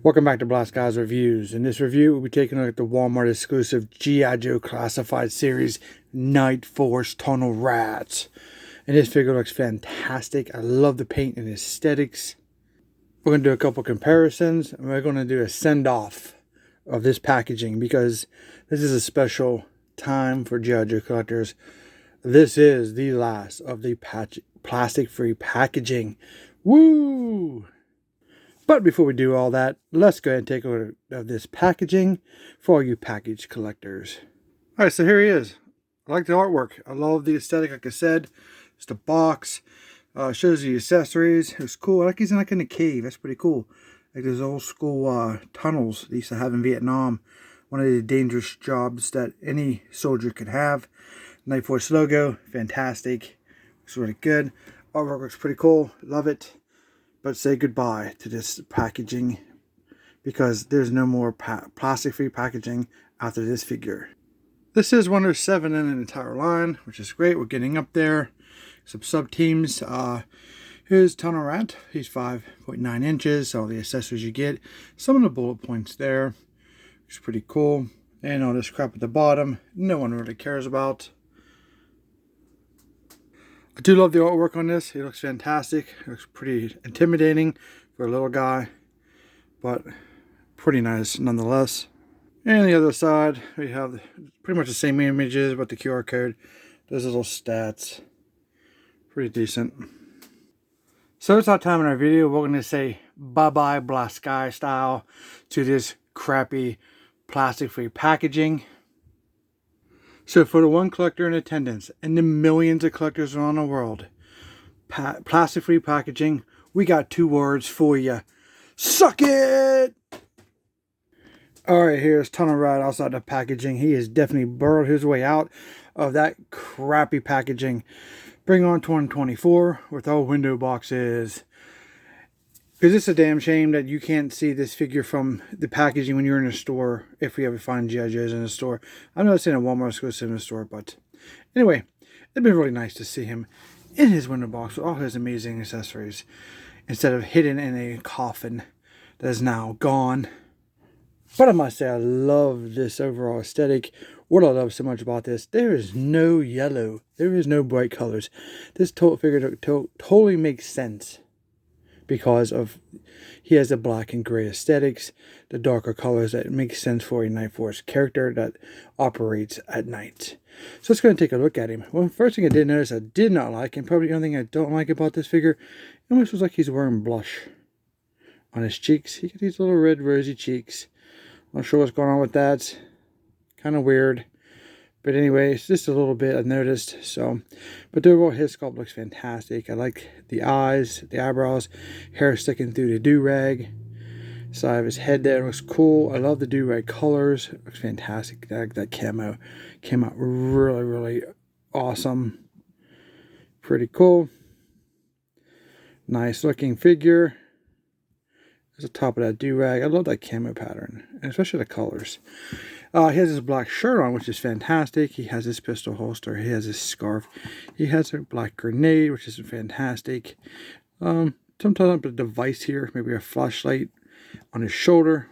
Welcome back to Blast Guys Reviews. In this review, we'll be taking a look at the Walmart exclusive G.I. Joe Classified Series Night Force Tunnel Rats. And this figure looks fantastic. I love the paint and aesthetics. We're going to do a couple comparisons, and we're going to do a send-off of this packaging because this is a special time for G.I. Joe collectors. This is the last of the plastic-free packaging. Woo! But before we do all that, let's go ahead and take a look at this packaging for all you package collectors. Alright, so here he is. I like the artwork. I love the aesthetic, like I said. Just a box. Shows the accessories. It's cool. I like he's in a cave. That's pretty cool. Like those old school tunnels they used to have in Vietnam. One of the dangerous jobs that any soldier could have. Night Force logo. Fantastic. Looks really good. Artwork looks pretty cool. Love it. But say goodbye to this packaging because there's no more plastic-free packaging after this figure. This is one of 7 in an entire line, which is great. We're getting up there. Some sub-teams. Here's Tunnel Rat. He's 5.9 inches. All the accessories you get. Some of the bullet points there. It's pretty cool. And all this crap at the bottom. No one really cares about. I do love the artwork on this. It looks fantastic. It looks pretty intimidating for a little guy, but pretty nice nonetheless. And the other side, we have pretty much the same images, but the QR code. Those little stats. Pretty decent. So it's our time in our video. We're going to say bye-bye Blast Sky style to this crappy plastic-free packaging. So for the one collector in attendance and the millions of collectors around the world, plastic-free packaging, we got 2 words for you. Suck it! Alright, here's Tunnel Rat outside the packaging. He has definitely burrowed his way out of that crappy packaging. Bring on 2024 with all window boxes. Because it's a damn shame that you can't see this figure from the packaging when you're in a store, if we ever find G.I. Joes in a store. I'm not saying a Walmart exclusive in a store, but anyway, it'd been really nice to see him in his window box with all his amazing accessories, instead of hidden in a coffin that is now gone. But I must say, I love this overall aesthetic. What I love so much about this, there is no yellow. There is no bright colors. This figure totally makes sense. Because of he has the black and gray aesthetics, the darker colors that make sense for a Night Force character that operates at night. So let's go and take a look at him. Well, first thing I did notice I did not like, and probably the only thing I don't like about this figure, it almost looks like he's wearing blush on his cheeks. He got these little red rosy cheeks. Not sure what's going on with that. Kind of weird. But anyway, it's just a little bit I noticed. So, but the overall head sculpt looks fantastic. I like the eyes, the eyebrows, hair sticking through the do-rag. Side of his head there looks cool. I love the do-rag colors. It looks fantastic. That camo came out really, really awesome. Pretty cool. Nice looking figure. There's the top of that do-rag. I love that camo pattern, and especially the colors. He has his black shirt on, which is fantastic. He has his pistol holster. He has his scarf. He has a black grenade, which is fantastic. Some type of device here, maybe a flashlight on his shoulder.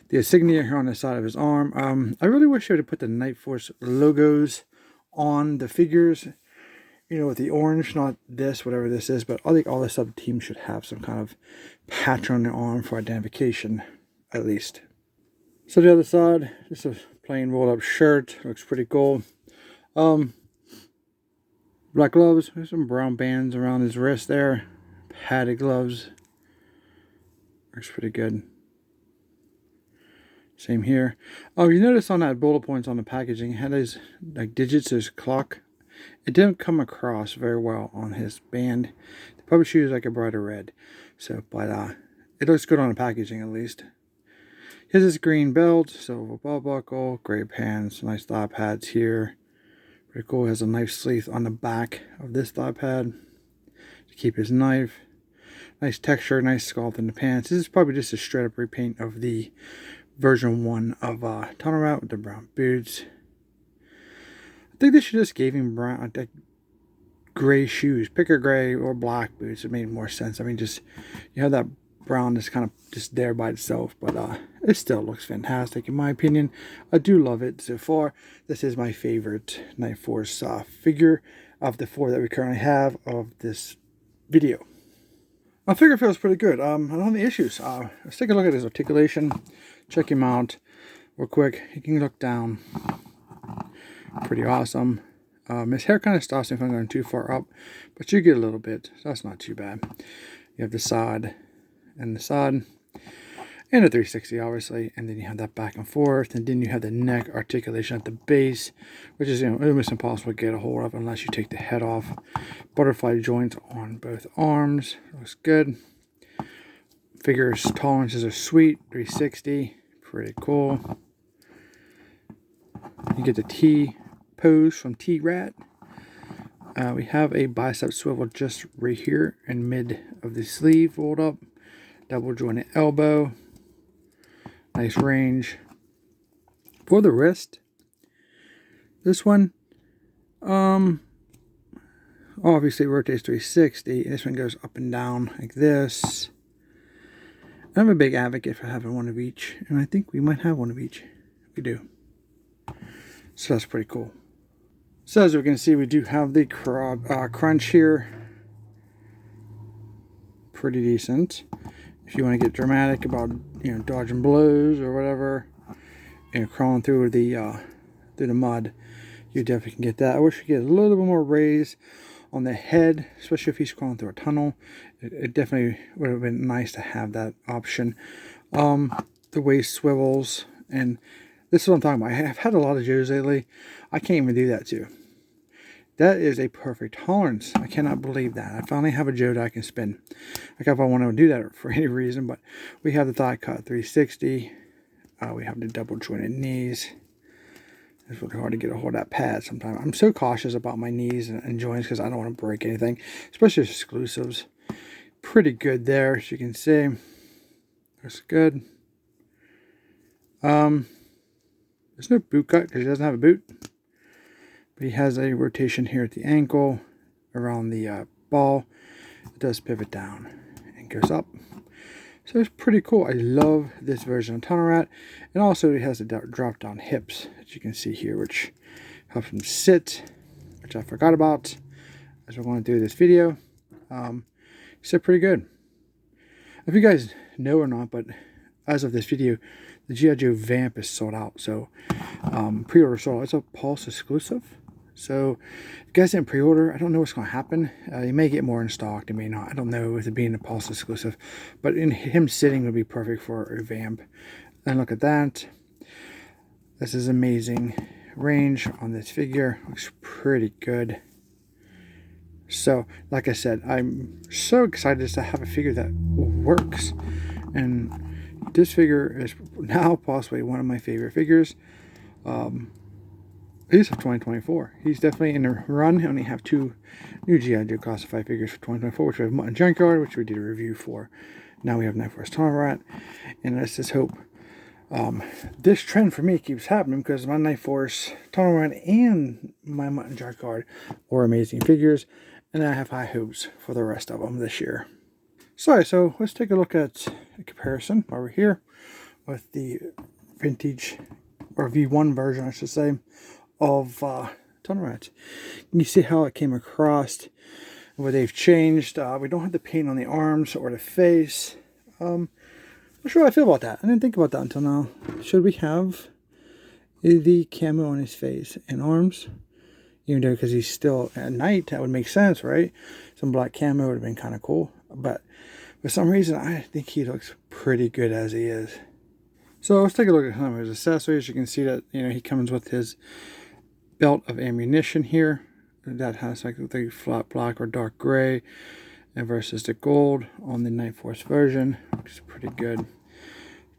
The insignia here on the side of his arm. I really wish they would have put the Night Force logos on the figures. You know, with the orange, not this, whatever this is. But I think all the sub-teams should have some kind of patch on their arm for identification, at least. So the other side, just a plain rolled up shirt. Looks pretty cool. Black gloves. There's some brown bands around his wrist there. Padded gloves. Looks pretty good. Same here. Oh, you notice on that bullet points on the packaging, it had those like digits, his clock. It didn't come across very well on his band. They probably should use like a brighter red. So, but it looks good on the packaging at least. He has this green belt, silver belt buckle, gray pants, nice thigh pads here. Pretty cool. He has a knife sleeve on the back of this thigh pad to keep his knife. Nice texture, nice sculpt in the pants. This is probably just a straight up repaint of the version 1 of Tunnel Rat with the brown boots. I think they should just gave him brown, like gray shoes. Pick a gray or black boots. It made more sense. I mean, just you have that brown is kind of just there by itself, but it still looks fantastic in my opinion. I do love it so far. This is my favorite Night Force figure of the 4 that we currently have of this video. My figure feels pretty good. I don't have any issues. Let's take a look at his articulation. Check him out real quick. You can look down. Pretty awesome. His hair kind of stops if I'm going too far up, but you get a little bit, so that's not too bad. You have the side and the side, and a 360 obviously, and then you have that back and forth, and then you have the neck articulation at the base, which is, you know, almost impossible to get a hold of unless you take the head off. Butterfly joints on both arms, looks good. Figure's tolerances are sweet, 360, pretty cool. You get the T pose from T-Rat. We have a bicep swivel just right here in mid of the sleeve, rolled up. Double jointed elbow. Nice range. For the wrist, this one, obviously rotates 360. This one goes up and down like this. I'm a big advocate for having one of each, and I think we might have one of each. We do. So that's pretty cool. So as we can see, we do have the crunch here. Pretty decent. If you want to get dramatic about, you know, dodging blows or whatever, you know, crawling through the mud, you definitely can get that. I wish we could get a little bit more raise on the head, especially if he's crawling through a tunnel. It definitely would have been nice to have that option. The waist swivels, and this is what I'm talking about. I've had a lot of Joes lately. I can't even do that too. That is a perfect tolerance. I cannot believe that. I finally have a Joe that I can spin. Like if I want to do that for any reason, but we have the thigh cut 360. We have the double jointed knees. It's really hard to get a hold of that pad sometimes. I'm so cautious about my knees and joints because I don't want to break anything, especially exclusives. Pretty good there, as you can see. That's good. There's no boot cut because he doesn't have a boot. But he has a rotation here at the ankle, around the ball. It does pivot down and goes up. So it's pretty cool. I love this version of Tunnel Rat. And also it has the drop down hips, as you can see here, which helps him sit, which I forgot about as we're going to do this video. So pretty good. If you guys know or not, but as of this video, the G.I. Joe Vamp is sold out. So pre-order sold out. It's a Pulse exclusive. So if you guys didn't pre-order, I don't know what's going to happen. You may get more in stock, you may not. I don't know with it being a Pulse exclusive. But in him sitting would be perfect for a Vamp. And look at that. This is amazing range on this figure. Looks pretty good. So, like I said, I'm so excited to have a figure that works. And this figure is now possibly one of my favorite figures. He's of 2024. He's definitely in a run. I only have 2 new G.I. Joe classified figures for 2024, which we have Mutton Junkyard, which we did a review for. Now we have Night Force Tunnel Rat. And let's just hope this trend for me keeps happening, because my Night Force Tunnel Rat and my Mutton Junkyard were amazing figures. And I have high hopes for the rest of them this year. So let's take a look at a comparison while we're here with the vintage, or V1 version, I should say, of Tunnel Rat. You see how it came across, what they've changed. We don't have the paint on the arms or the face. Not sure how I feel about that. I didn't think about that until now. Should we have the camo on his face and arms? Even though, because he's still at night, that would make sense, right? Some black camo would have been kind of cool. But for some reason, I think he looks pretty good as he is. So let's take a look at some of his accessories. You can see that, you know, he comes with his belt of ammunition here. That has like the flat black or dark gray, and versus the gold on the Night Force version, which is pretty good.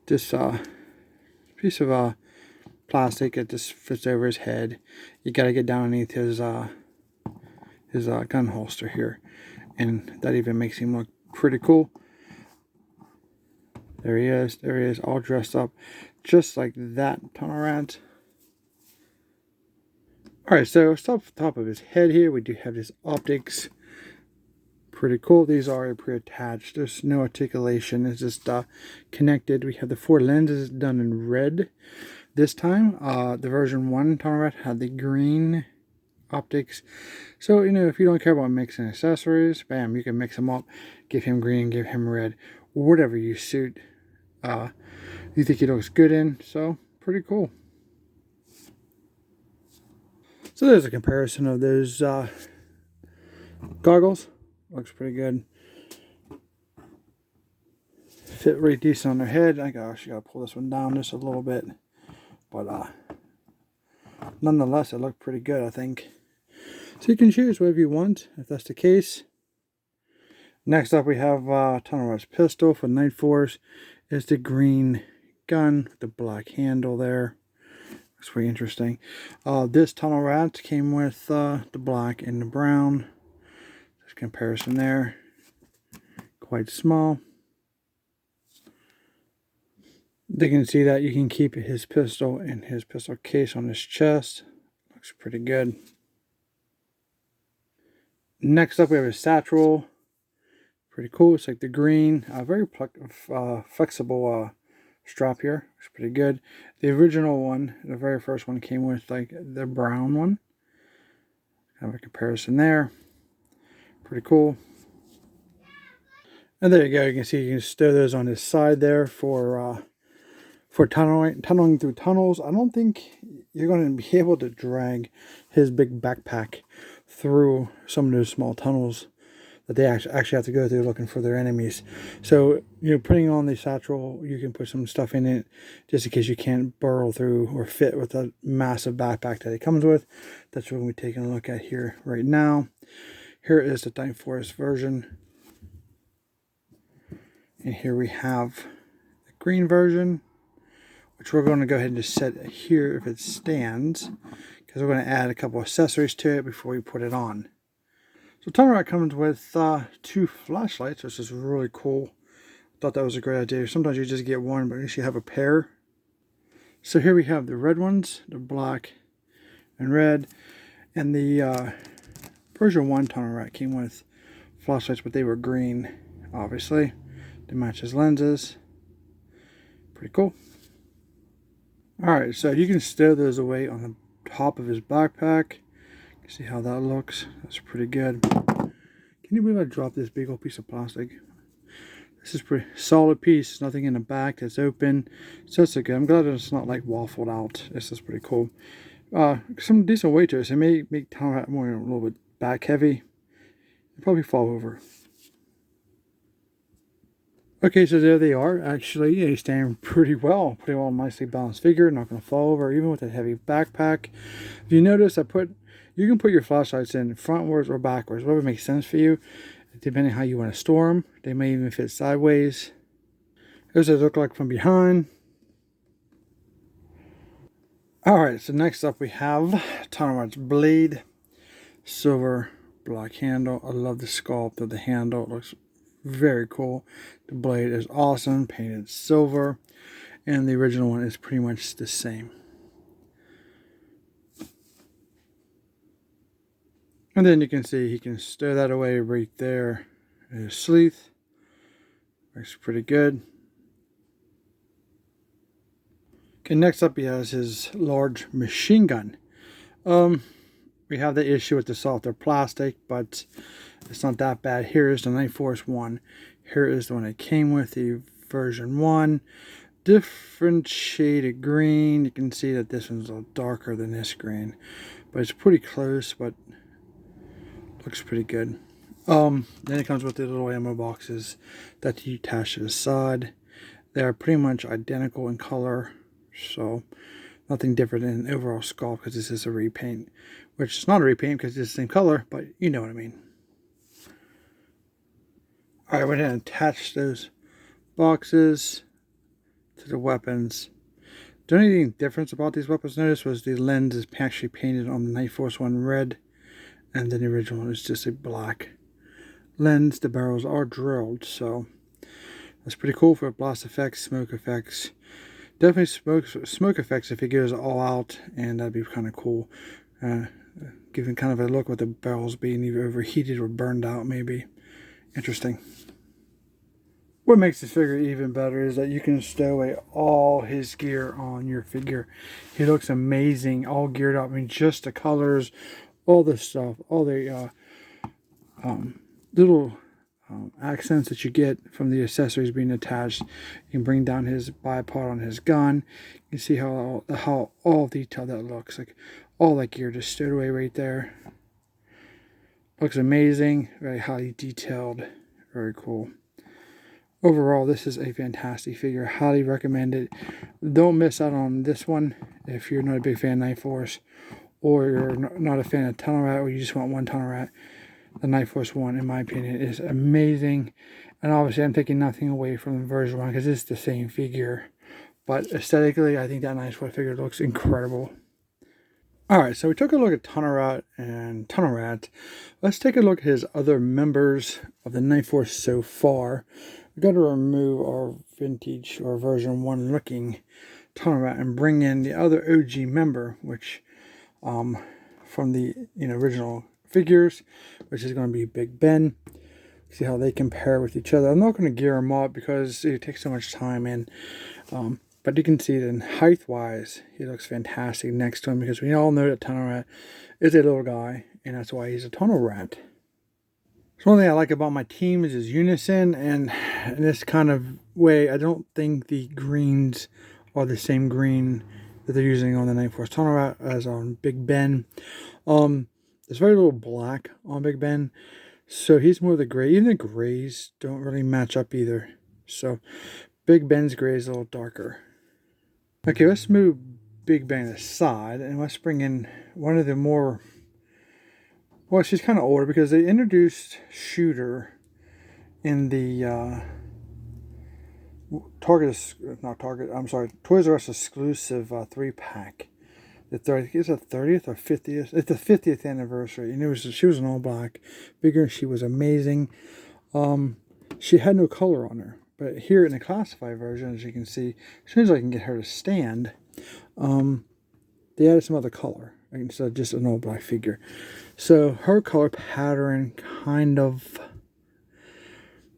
This piece of plastic that just fits over his head. You got to get down underneath his gun holster here, and that even makes him look pretty cool. There he is, all dressed up just like that Tunnel Rat. Alright, so top of his head here, we do have his optics. Pretty cool. These are pre-attached. There's no articulation. It's just connected. We have the 4 lenses done in red this time. The version 1 tunnel rat had the green optics. So, you know, if you don't care about mixing accessories, bam, you can mix them up. Give him green, give him red, whatever you suit. You think he looks good in. So, pretty cool. So there's a comparison of those goggles. Looks pretty good. Fit really decent on their head. I actually gotta pull this one down just a little bit. But nonetheless, it looked pretty good, I think. So you can choose whatever you want, if that's the case. Next up, we have Tunnel Rat's pistol for Night Force. It's the green gun with the black handle there. Looks pretty interesting. This Tunnel Rat came with the black and the brown. There's a comparison there. Quite small. You can see that you can keep his pistol in his pistol case on his chest. Looks pretty good. Next up, we have a satchel. Pretty cool. It's like the green, very flexible strap here. Looks pretty good. The original one, the very first one, came with like the brown one. Have a comparison there. Pretty cool. And there you go. You can see you can stow those on his side there for tunneling through tunnels. I don't think you're going to be able to drag his big backpack through some of those small tunnels that they actually have to go through looking for their enemies. So, you know, putting on the satchel, you can put some stuff in it just in case you can't burrow through or fit with a massive backpack that it comes with. That's what we're taking a look at here right now. Here is the Night Force version. And here we have the green version, which we're going to go ahead and just set here if it stands, because we're going to add a couple accessories to it before we put it on. So Tunnel Rat comes with 2 flashlights, which is really cool. Thought that was a great idea. Sometimes you just get one, but at least you have a pair. So here we have the red ones, the black and red, and the version 1 Tunnel Rat came with flashlights, but they were green, obviously, to match his lenses. Pretty cool. Alright, so you can stow those away on the top of his backpack. See how that looks? That's pretty good. Can you believe I dropped this big old piece of plastic? This is pretty solid piece. Nothing in the back that's open. So that's good. I'm glad that it's not like waffled out. This is pretty cool. Some decent weight to it. So it may make Tunnel Rat more a little bit back heavy. It'll probably fall over. Okay, so there they are. Actually, they stand pretty well. Pretty well, nicely balanced figure. Not going to fall over, even with a heavy backpack. If you notice, you can put your flashlights in frontwards or backwards, whatever makes sense for you, depending on how you want to store them. They may even fit sideways. Here's what they look like from behind. Alright, so next up we have Tunnel Rat's blade. Silver, black handle. I love the sculpt of the handle. It looks very cool. The blade is awesome, painted silver, and the original one is pretty much the same. And then you can see he can stow that away right there in his sleeve. Looks pretty good. Okay, next up he has his large machine gun. We have the issue with the softer plastic, but it's not that bad. Here is the Night Force one. Here is the one it came with, the version 1. Different shade of green. You can see that this one's a little darker than this green, but it's pretty close, but looks pretty good. Then it comes with the little ammo boxes that you attach to the side. They are pretty much identical in color, so nothing different in overall sculpt, because this is a repaint, which is not a repaint because it's the same color, but you know what I mean. Alright, we're going to attach those boxes to the weapons. The only difference about these weapons, notice, was the lens is actually painted on the Night Force one red, and then the original one is just a black lens. The barrels are drilled, so that's pretty cool for blast effects, smoke effects. Definitely smoke effects if it goes all out, and that'd be kind of cool. Giving kind of a look with the barrels being either overheated or burned out, maybe. interesting. What makes this figure even better is that you can stow away all his gear on your figure. He looks amazing, all geared up. I mean, just the colors, all the stuff, all the little accents that you get from the accessories being attached. You can bring down his bipod on his gun. You can see how all detailed that looks. Like all that gear just stowed away right there. Looks amazing, very highly detailed, very cool. Overall, this is a fantastic figure. Highly recommend it. Don't miss out on this one if you're not a big fan of Night Force, or you're not a fan of Tunnel Rat, or you just want one Tunnel Rat. The Night Force one, in my opinion, is amazing. And obviously, I'm taking nothing away from the version one because it's the same figure. But aesthetically, I think that Night Force figure looks incredible. Alright, so we took a look at Tunnel Rat and Tunnel Rat. Let's take a look at his other members of the Night Force so far. We've got to remove our vintage or version 1 looking Tunnel Rat and bring in the other OG member, which from the original figures, which is going to be Big Ben. See how they compare with each other. I'm not going to gear them up because it takes so much time, and but you can see that in height wise he looks fantastic next to him, because we all know that Tunnel Rat is a little guy, and that's why he's a Tunnel Rat. So one thing I like about my team is his unison, and in this kind of way I don't think the greens are the same green that they're using on the Night Force Tunnel Rat as on Big Ben. There's very little black on Big Ben, so he's more the gray. Even the grays don't really match up either. So Big Ben's gray is a little darker. Okay, let's move Big Ben aside and let's bring in one of the more... Well, she's kind of older because they introduced Shooter in the Toys R Us exclusive 3-pack. I think it's a 30th or 50th. It's the 50th anniversary, and she was an all black figure. She was amazing. She had no color on her, but here in the classified version, as you can see, as soon as I can get her to stand, they added some other color instead of just an all black figure. So her color pattern kind of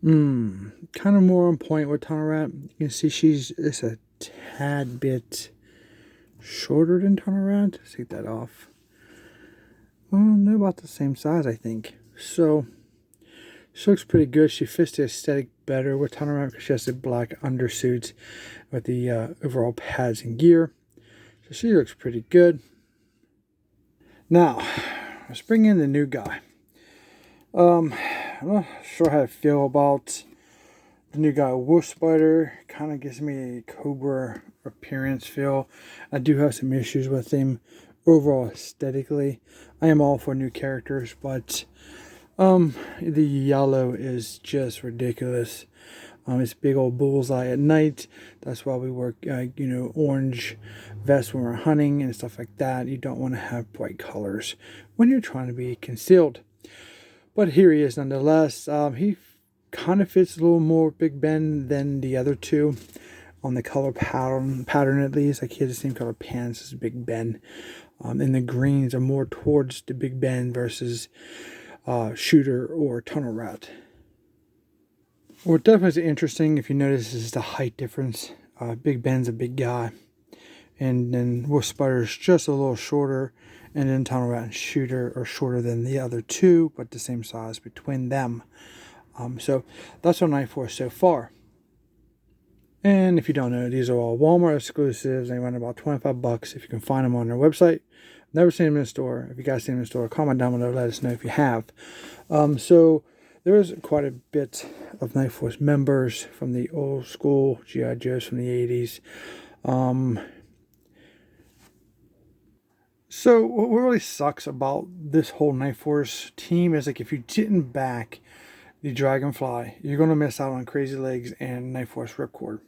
more on point with Tunnel Rat. You can see it's a tad bit shorter than Tunnel Rat. Let's take that off. Well, they're about the same size, I think. So she looks pretty good. She fits the aesthetic better with Tunnel Rat because she has the black undersuits with the overall pads and gear. So she looks pretty good. Now, let's bring in the new guy. I'm not sure how I feel about the new guy. Wolf Spider kind of gives me a Cobra appearance feel. I do have some issues with him overall aesthetically. I am all for new characters, but the yellow is just ridiculous. It's big old bullseye at night. That's why we wear orange vests when we're hunting and stuff like that. You don't want to have bright colors when you're trying to be concealed. But here he is nonetheless. He kind of fits a little more Big Ben than the other two on the color pattern at least. Like he has the same color pants as Big Ben. And the greens are more towards the Big Ben versus Shooter or Tunnel Rat. What definitely is interesting, if you notice, is the height difference. Big Ben's a big guy, and then Wolf Spider's just a little shorter, and then Tunnel Rat and Shooter are shorter than the other two, but the same size between them. So that's our Night Force so far. And if you don't know, these are all Walmart exclusives. They run about $25 if you can find them on their website. Never seen them in the store. If you guys seen them in the store, comment down below, let us know if you have. So there is quite a bit of Night Force members from the old school G.I. Joes from the 80s. So what really sucks about this whole Night Force team is, like, if you didn't back the Dragonfly, you're going to miss out on Crazy Legs and Night Force Ripcord.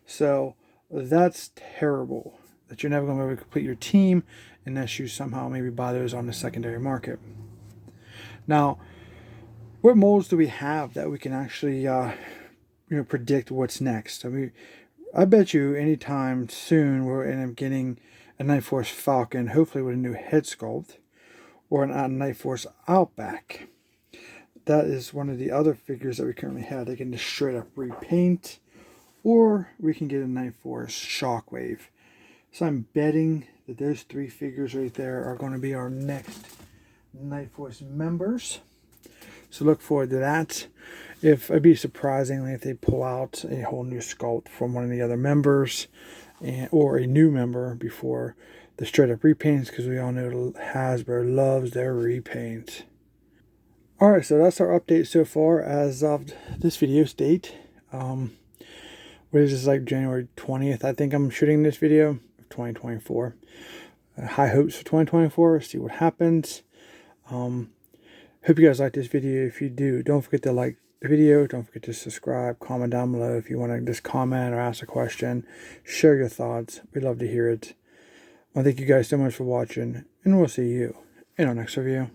So that's terrible that you're never going to be able to complete your team unless you somehow maybe buy those on the secondary market. Now, what molds do we have that we can actually predict what's next? I bet you anytime soon we'll end up getting a Night Force Falcon, hopefully with a new head sculpt, or a Night Force Outback. that is one of the other figures that we currently have. They can just straight up repaint, or we can get a Night Force Shockwave. So I'm betting that those 3 figures right there are going to be our next Night Force members. So look forward to that. If it'd be surprisingly if they pull out a whole new sculpt from one of the other members, or a new member before the straight up repaints, because we all know Hasbro loves their repaints. Alright, so that's our update so far as of this video's date. What is this, like January 20th? I think I'm shooting this video of 2024. High hopes for 2024. See what happens. Hope you guys like this video. If you do, don't forget to like the video. Don't forget to subscribe. Comment down below if you want to just comment or ask a question. Share your thoughts. We'd love to hear it. Well, thank you guys so much for watching, and we'll see you in our next review.